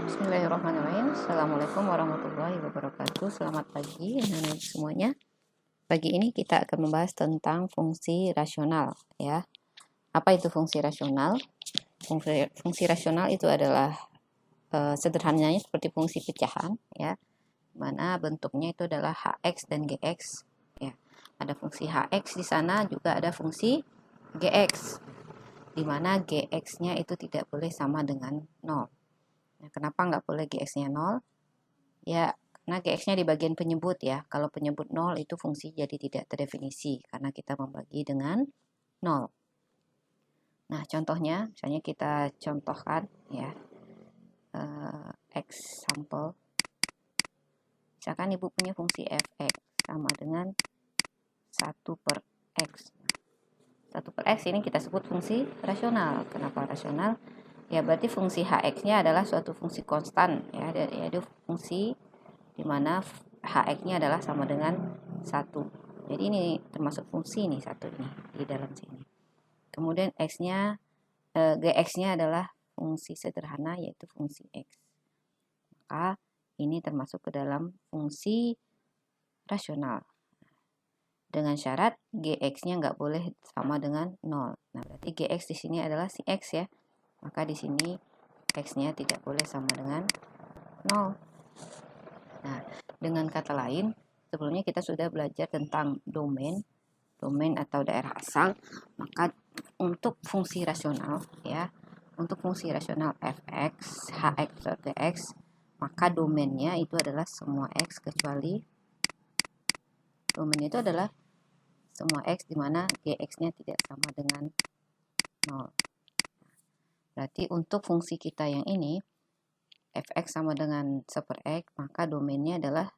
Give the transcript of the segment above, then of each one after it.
Bismillahirrahmanirrahim. Assalamualaikum warahmatullahi wabarakatuh. Selamat pagi anak-anak semuanya. Pagi ini kita akan membahas tentang fungsi rasional ya. Apa itu fungsi rasional? Fungsi rasional itu adalah sederhananya seperti fungsi pecahan ya. Mana bentuknya itu adalah hx dan gx ya. Ada fungsi hx di sana, juga ada fungsi gx. Di mana gx-nya itu tidak boleh sama dengan 0. Nah, kenapa nggak boleh gx-nya 0? Ya, karena gx-nya di bagian penyebut ya. Kalau penyebut 0 itu fungsi jadi tidak terdefinisi karena kita membagi dengan 0. Nah, contohnya, misalnya kita contohkan ya, example. Misalkan ibu punya fungsi fx sama dengan 1 per x. 1 per x ini kita sebut fungsi rasional. Kenapa rasional? Ya, berarti fungsi hx-nya adalah suatu fungsi konstan ya, yaitu fungsi di mana hx-nya adalah sama dengan 1. Jadi ini termasuk fungsi nih satu ini di dalam sini. Kemudian x-nya gx-nya adalah fungsi sederhana yaitu fungsi x. Maka ini termasuk ke dalam fungsi rasional. Dengan syarat gx-nya nggak boleh sama dengan 0. Nah, berarti gx di sini adalah si x ya. Maka di sini x-nya tidak boleh sama dengan 0. Nah, dengan kata lain, sebelumnya kita sudah belajar tentang domain atau daerah asal. Maka untuk fungsi rasional ya, untuk fungsi rasional fx, hx, atau gx, maka domainnya itu adalah semua x kecuali domainnya itu adalah semua x di mana gx-nya tidak sama dengan 0. Berarti untuk fungsi kita yang ini fx sama dengan 1 per x, maka domainnya adalah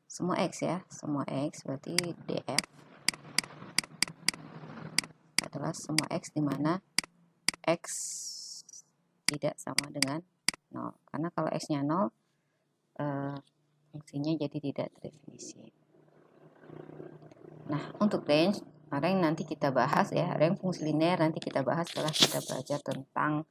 semua x ya, semua x, berarti df adalah semua x di mana x tidak sama dengan 0. Karena kalau x-nya 0, fungsinya jadi tidak terdefinisi. Nah, untuk range nanti kita bahas ya, range fungsi linear nanti kita bahas setelah kita belajar tentang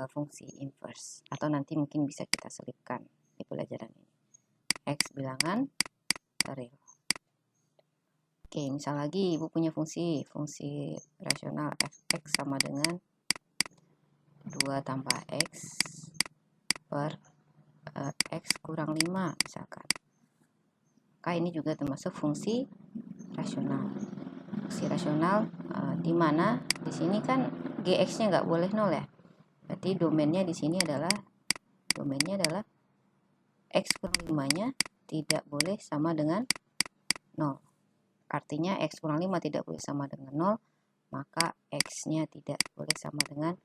fungsi inverse, atau nanti mungkin bisa kita selipkan di pelajaran ini. X bilangan real. Oke, misal lagi ibu punya fungsi rasional fx sama dengan 2 tambah x per x kurang 5 misalkan. Maka ini juga termasuk fungsi rasional. Fungsi rasional di mana di sini kan gx-nya nggak boleh 0 ya. Berarti domainnya di sini adalah x kurang 5-nya tidak boleh sama dengan 0. Artinya x kurang 5 tidak boleh sama dengan 0, maka x-nya tidak boleh sama dengan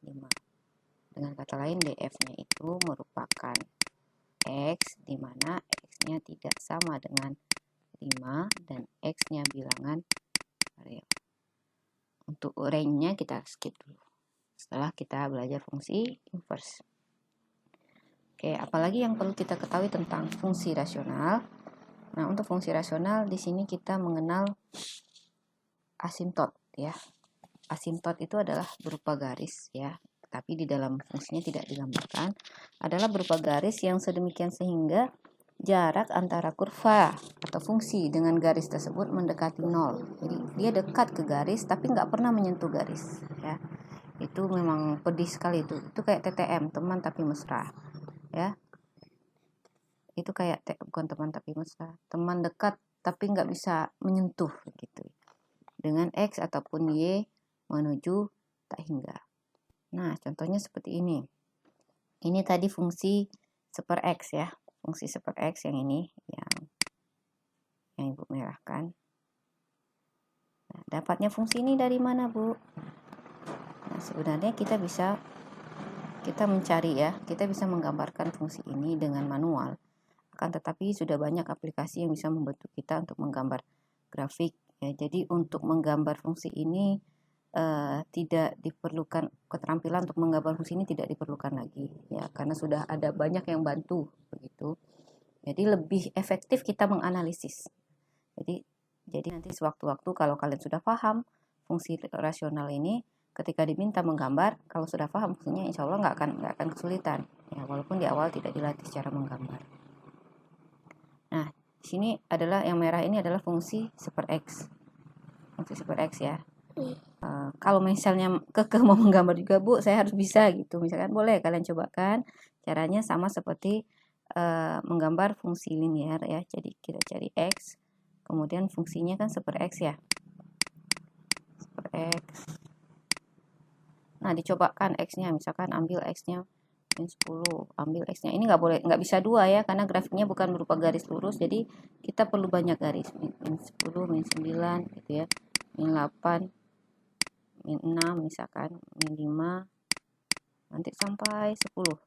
5. Dengan kata lain, df-nya itu merupakan x di mana x-nya tidak sama dengan 5 dan x-nya bilangan real. Untuk range-nya kita skip dulu setelah kita belajar fungsi inverse. Oke, apalagi yang perlu kita ketahui tentang fungsi rasional? Nah, untuk fungsi rasional di sini kita mengenal asimtot ya. Asimtot itu adalah berupa garis ya, tapi di dalam fungsinya tidak digambarkan. Adalah berupa garis yang sedemikian sehingga jarak antara kurva atau fungsi dengan garis tersebut mendekati 0. Jadi dia dekat ke garis tapi nggak pernah menyentuh garis ya. Itu memang pedih sekali itu. Itu kayak TTM, teman tapi mesra ya. Itu kayak bukan teman tapi mesra, teman dekat tapi nggak bisa menyentuh gitu dengan x ataupun y menuju tak hingga. Nah, contohnya seperti ini. Ini tadi fungsi 1 per x ya, fungsi 1 per x yang ini yang ibu merahkan. Nah, dapatnya fungsi ini dari mana, Bu? Nah, sebenarnya kita bisa mencari ya, kita bisa menggambarkan fungsi ini dengan manual. Akan tetapi sudah banyak aplikasi yang bisa membantu kita untuk menggambar grafik ya. Jadi untuk menggambar fungsi ini tidak diperlukan keterampilan untuk menggambar fungsi ini, tidak diperlukan lagi ya, karena sudah ada banyak yang bantu begitu. Jadi lebih efektif kita menganalisis. Jadi nanti sewaktu-waktu kalau kalian sudah paham fungsi rasional ini, ketika diminta menggambar, kalau sudah paham fungsinya, insya Allah nggak akan kesulitan ya, walaupun di awal tidak dilatih secara menggambar. Nah, di sini adalah yang merah ini adalah fungsi super X. Fungsi super X ya. Kalau misalnya kekeh mau menggambar juga Bu, saya harus bisa gitu. Misalkan boleh kalian cobakan. Caranya sama seperti menggambar fungsi linear ya. Jadi kita cari X, kemudian fungsinya kan super X ya. Super X. Nah, dicobakan X-nya, misalkan ambil X-nya min 10, ambil X-nya. Ini nggak bisa 2 ya, karena grafiknya bukan berupa garis lurus, jadi kita perlu banyak garis. Min 10, min 9 gitu ya. Min 8, min 6 misalkan, min 5, nanti sampai 10.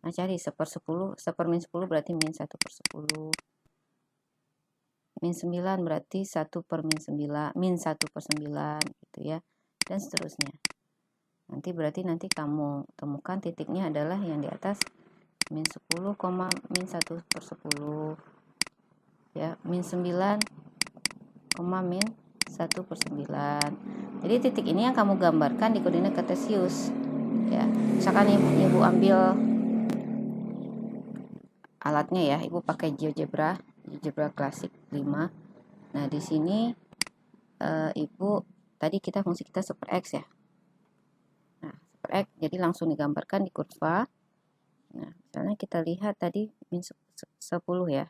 Nah, cari 1/10, 1/10 berarti min 1/10. Min 9 berarti 1/9, min 1/9 gitu ya. Dan seterusnya. Berarti nanti kamu temukan titiknya adalah yang di atas min 10, min 1/10 ya, min 9, min 1/9. Jadi titik ini yang kamu gambarkan di koordinat kartesius ya. Misalkan ibu ambil alatnya ya, ibu pakai GeoGebra klasik 5. Nah, di sini ibu tadi fungsi kita super X ya. Nah, super X jadi langsung digambarkan di kurva. Nah, misalnya kita lihat tadi min 10 ya.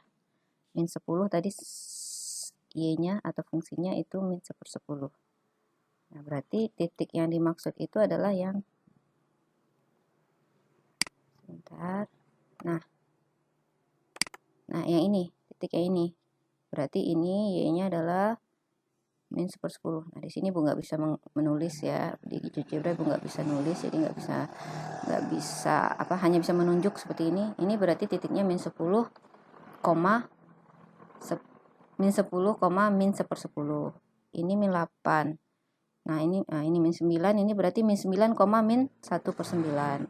Min 10 tadi Y-nya atau fungsinya itu min 1/10. Nah, berarti titik yang dimaksud itu adalah yang sebentar. Nah, yang ini, titik yang ini. Berarti ini Y-nya adalah min 1/10. Nah, di sini Bu nggak bisa menulis ya. Di GeoGebra Bu nggak bisa nulis, jadi nggak bisa hanya bisa menunjuk seperti ini. Ini berarti titiknya min 10, min 10, min 1/10. Ini min 8. Nah, ini min 9, ini berarti min 9, min 1/9.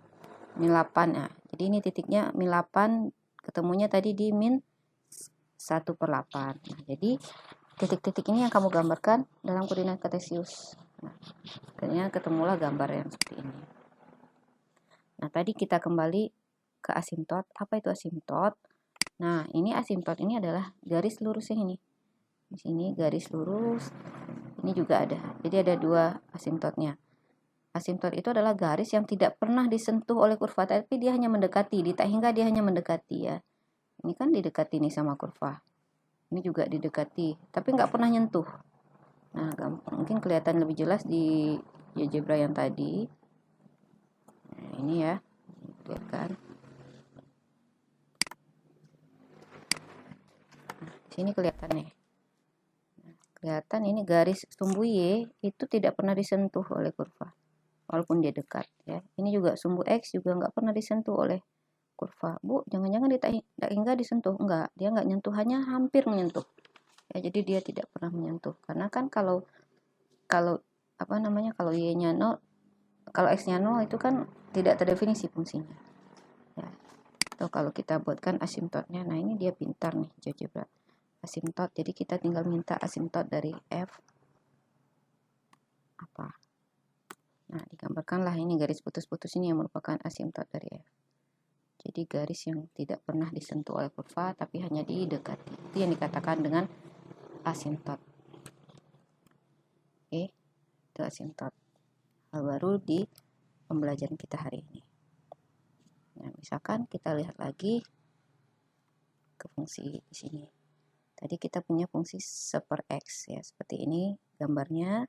Min 8 ya. Jadi ini titiknya min 8, ketemunya tadi di min 1/8. Nah, jadi titik-titik ini yang kamu gambarkan dalam koordinat kartesius. Nah, akhirnya ketemulah gambar yang seperti ini. Nah, tadi kita kembali ke asimtot. Apa itu asimtot? Nah, ini asimtot ini adalah garis lurus yang ini. Di sini garis lurus, ini juga ada. Jadi ada 2 asimtotnya. Asimtot itu adalah garis yang tidak pernah disentuh oleh kurva, tapi dia hanya mendekati, hingga dia hanya mendekati ya. Ini kan didekati nih sama kurva. Ini juga didekati, tapi nggak pernah nyentuh. Nah, mungkin kelihatan lebih jelas di GeoGebra yang tadi. Nah, ini ya, lihat kan. Nah, sini kelihatan nih. Nah, kelihatan ini garis sumbu Y itu tidak pernah disentuh oleh kurva, walaupun dia dekat ya. Ini juga sumbu X juga nggak pernah disentuh oleh kurva. Bu, jangan-jangan hingga disentuh? Enggak, dia nggak nyentuh, hanya hampir menyentuh. Ya, jadi dia tidak pernah menyentuh. Karena kan kalau Y-nya 0, kalau X-nya 0 itu kan tidak terdefinisi fungsinya. Ya. Atau kalau kita buatkan asimtotnya, nah ini dia pintar nih GeoGebra. Asimtot, jadi kita tinggal minta asimtot dari F apa. Nah, digambarkanlah ini garis putus-putus ini yang merupakan asimtot dari F. Jadi garis yang tidak pernah disentuh oleh kurva tapi hanya didekati. Itu yang dikatakan dengan asimtot. Oke, itu asimtot. Hal baru di pembelajaran kita hari ini. Nah, misalkan kita lihat lagi ke fungsi di sini. Tadi kita punya fungsi super X ya, seperti ini gambarnya.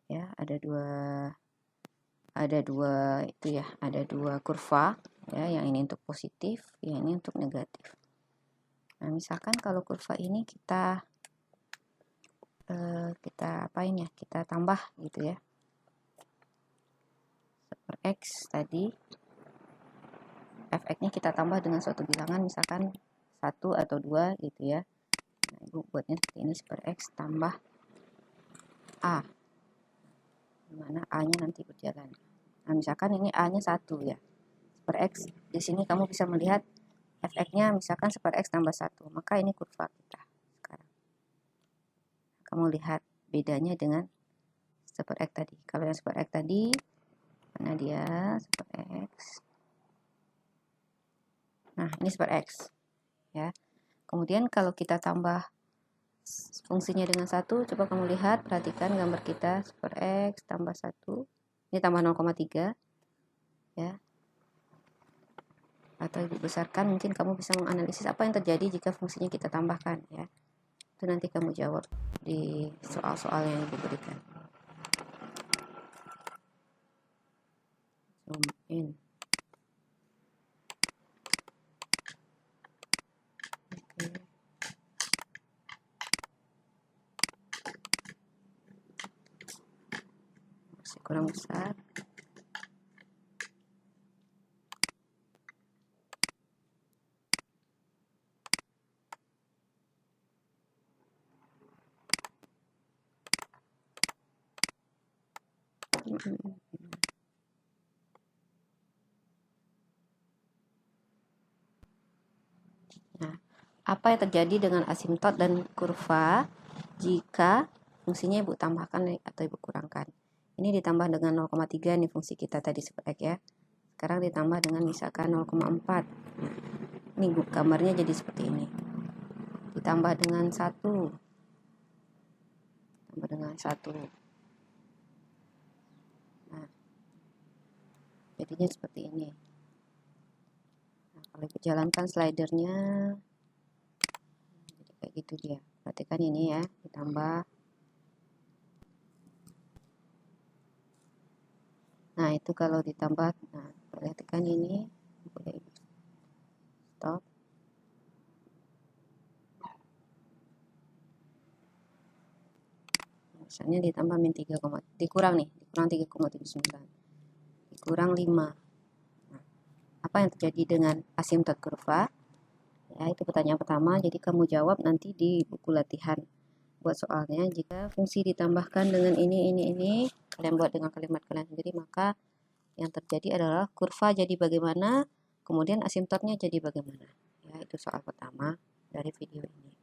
Ya, ada dua kurva ya, yang ini untuk positif, yang ini untuk negatif. Nah, misalkan kalau kurva ini kita apain ya, kita tambah gitu ya. Super X tadi fx-nya kita tambah dengan suatu bilangan, misalkan 1 atau 2 gitu ya. Nah, Ibu buatnya seperti ini, super X tambah A, dimana A-nya nanti berjalan. Nah, misalkan ini A-nya 1 ya, super X di sini kamu bisa melihat fx-nya misalkan super X tambah 1, maka ini kurva kita sekarang. Kamu lihat bedanya dengan super X tadi. Kalau yang super X tadi, mana dia super X, Nah, ini super X. Ya. Kemudian kalau kita tambah fungsinya dengan 1, coba kamu lihat, perhatikan gambar kita, super X tambah 1. Ini tambah 0,3. Ya. Atau dibesarkan, mungkin kamu bisa menganalisis apa yang terjadi jika fungsinya kita tambahkan. Ya. Itu nanti kamu jawab di soal-soal yang Ibu berikan. Zoom in. Masih kurang besar. Nah, apa yang terjadi dengan asimtot dan kurva jika fungsinya Ibu tambahkan atau Ibu kurangkan? Ini ditambah dengan 0,3 nih fungsi kita tadi super X ya. Sekarang ditambah dengan misalkan 0,4. Nah, ini gambarnya jadi seperti ini. Ditambah dengan 1. Tambah dengan 1. Nah, jadinya seperti ini. Nah, kalau Ibu jalankan slidernya, jadi kayak gitu dia. Perhatikan ini ya, ditambah. Nah, itu kalau ditambah, nah, perhatikan ini, boleh stop. Misalnya ditambah min 3, dikurang 3,79. Dikurang 5. Nah, apa yang terjadi dengan asimtot kurva? Ya, itu pertanyaan pertama. Jadi kamu jawab nanti di buku latihan. Buat soalnya, jika fungsi ditambahkan dengan ini, kalian buat dengan kalimat kalian sendiri, maka yang terjadi adalah kurva jadi bagaimana, kemudian asimtotnya jadi bagaimana. Ya, itu soal pertama dari video ini.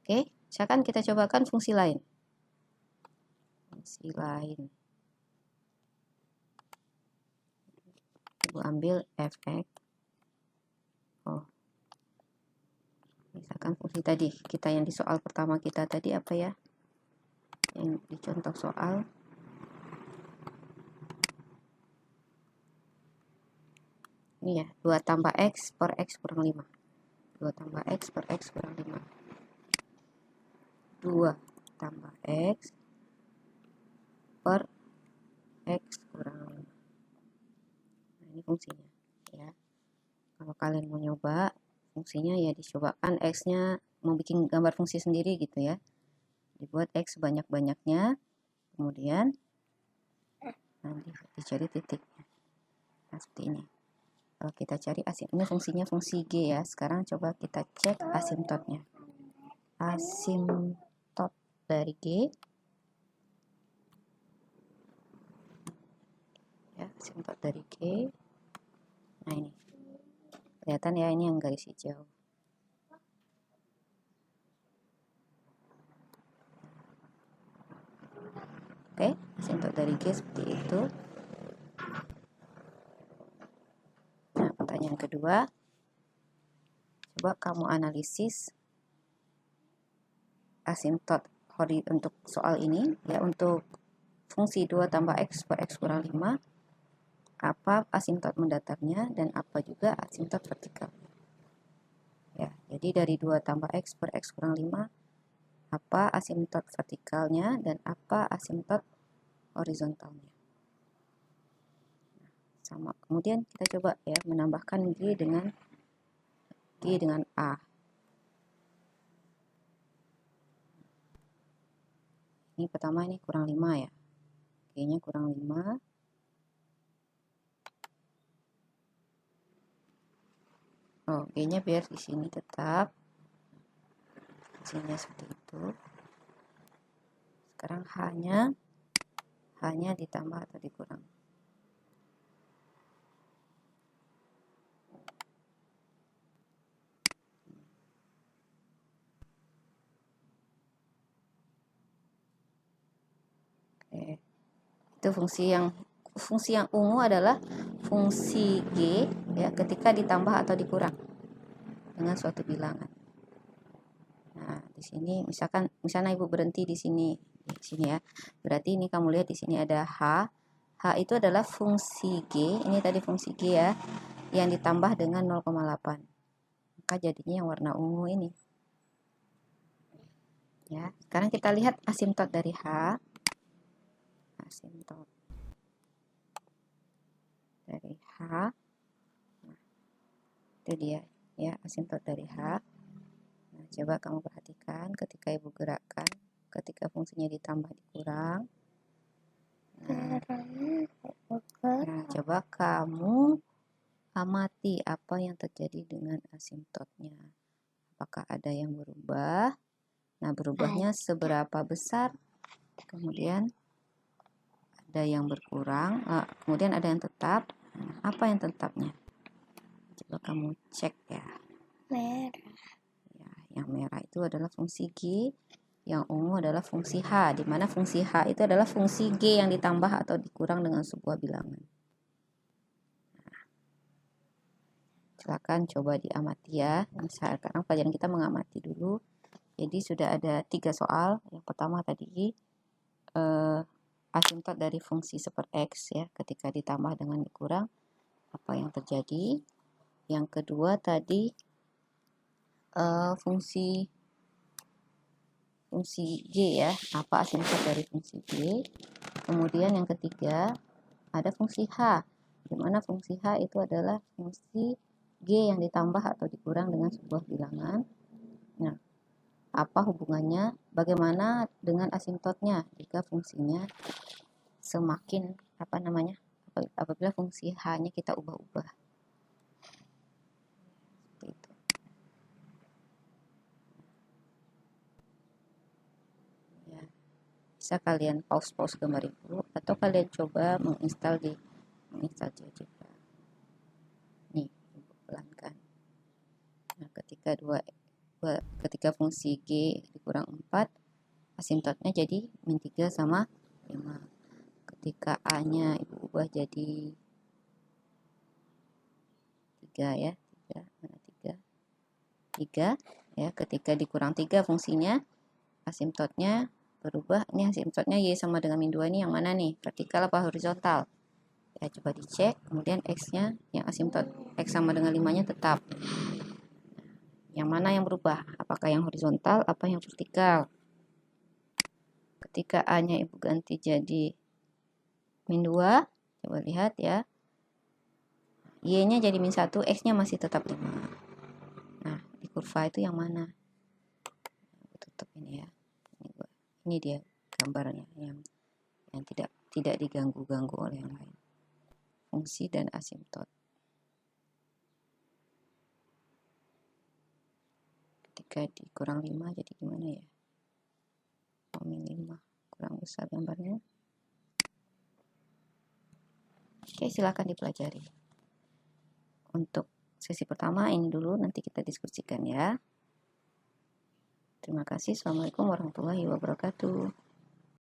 Oke, sekarang kita cobakan fungsi lain. Fungsi lain. Ibu ambil fx. Misalkan fungsi tadi, kita yang di soal pertama kita tadi apa ya? Yang di contoh soal. Ini ya, 2 tambah X per X kurang 5. 2 tambah X per X kurang 5. 2 tambah X per X kurang 5. Nah, ini fungsinya. Ya. Kalau kalian mau nyoba, fungsinya ya dicobakan X-nya, mau bikin gambar fungsi sendiri gitu ya. Dibuat X sebanyak-banyaknya, kemudian nanti dicari titiknya. Nah, seperti ini. Kalau kita cari ini fungsinya fungsi G ya. Sekarang coba kita cek asimtotnya. Asimtot dari G. Ya, asimtot dari G. Nah, ini. Kelihatan ya, ini yang garis hijau. Oke, asimtot dari G seperti itu. Nah, pertanyaan kedua. Coba kamu analisis asimtot untuk soal ini ya, untuk fungsi 2 tambah X per X kurang 5, apa asimtot mendatarnya dan apa juga asimtot vertikal. Ya, jadi dari 2 tambah X per X kurang 5, apa asimtot vertikalnya dan apa asimtot horizontalnya. Nah, sama. Kemudian kita coba ya menambahkan G dengan A. Ini pertama ini kurang 5 ya. G-nya kurang 5. Oh, G-nya biar di sini tetap. Sini seperti itu. Sekarang hanya ditambah atau dikurang. Itu fungsi yang ungu adalah fungsi G ya ketika ditambah atau dikurang dengan suatu bilangan. Nah, di sini misalnya Ibu berhenti di sini ya. Berarti ini kamu lihat di sini ada H. H itu adalah fungsi G, ini tadi fungsi G ya, yang ditambah dengan 0,8. Maka jadinya yang warna ungu ini. Ya, sekarang kita lihat asimtot dari H. Asimtot dari H. Nah, itu dia ya, asimtot dari H. Nah, coba kamu perhatikan ketika Ibu gerakkan, ketika fungsinya ditambah dikurang. Nah, coba kamu amati apa yang terjadi dengan asimtotnya. Apakah ada yang berubah? Nah, berubahnya seberapa besar? Kemudian ada yang berkurang, kemudian ada yang tetap. Apa yang tetapnya? Coba kamu cek ya. Merah. Ya, yang merah itu adalah fungsi G, yang ungu adalah fungsi H, di mana fungsi H itu adalah fungsi G yang ditambah atau dikurang dengan sebuah bilangan. Nah, silakan coba diamati ya. Sekarang pelajaran kita mengamati dulu. Jadi sudah ada 3 soal. Yang pertama tadi asimtot dari fungsi super X ya, ketika ditambah dengan dikurang apa yang terjadi. Yang kedua tadi fungsi G ya, apa asimtot dari fungsi G. Kemudian yang ketiga ada fungsi H, di mana fungsi H itu adalah fungsi G yang ditambah atau dikurang dengan sebuah bilangan. Nah, apa hubungannya? Bagaimana dengan asimtotnya jika fungsinya semakin apabila fungsi H-nya kita ubah-ubah. Seperti itu. Ya. Bisa kalian pause gambar Ibu atau kalian coba menginstal GeoGebra. Nih, Ibu pelankan. Nah, ketika fungsi G dikurang 4, asimtotnya jadi min 3 sama 5. Ketika A-nya Ibu ubah jadi 3 ya. 3 ya, ketika dikurang 3 fungsinya asimtotnya berubah. Ini asimtotnya Y sama dengan min 2 ini yang mana nih? Vertikal apa horizontal? Ya, coba dicek. Kemudian X-nya yang asimtot X sama dengan 5-nya tetap. Yang mana yang berubah? Apakah yang horizontal apa yang vertikal? Ketika A-nya Ibu ganti jadi min 2, coba lihat ya. Y-nya jadi min 1, X-nya masih tetap 5. Nah, di kurva itu yang mana? Tutup ini ya. Ini dia gambarnya yang tidak diganggu-ganggu oleh yang lain. Fungsi dan asimtot. Ketika dikurang 5 jadi gimana ya? Min 5 kurang besar gambarnya. Oke, silakan dipelajari. Untuk sesi pertama ini dulu, nanti kita diskusikan ya. Terima kasih. Assalamualaikum warahmatullahi wabarakatuh.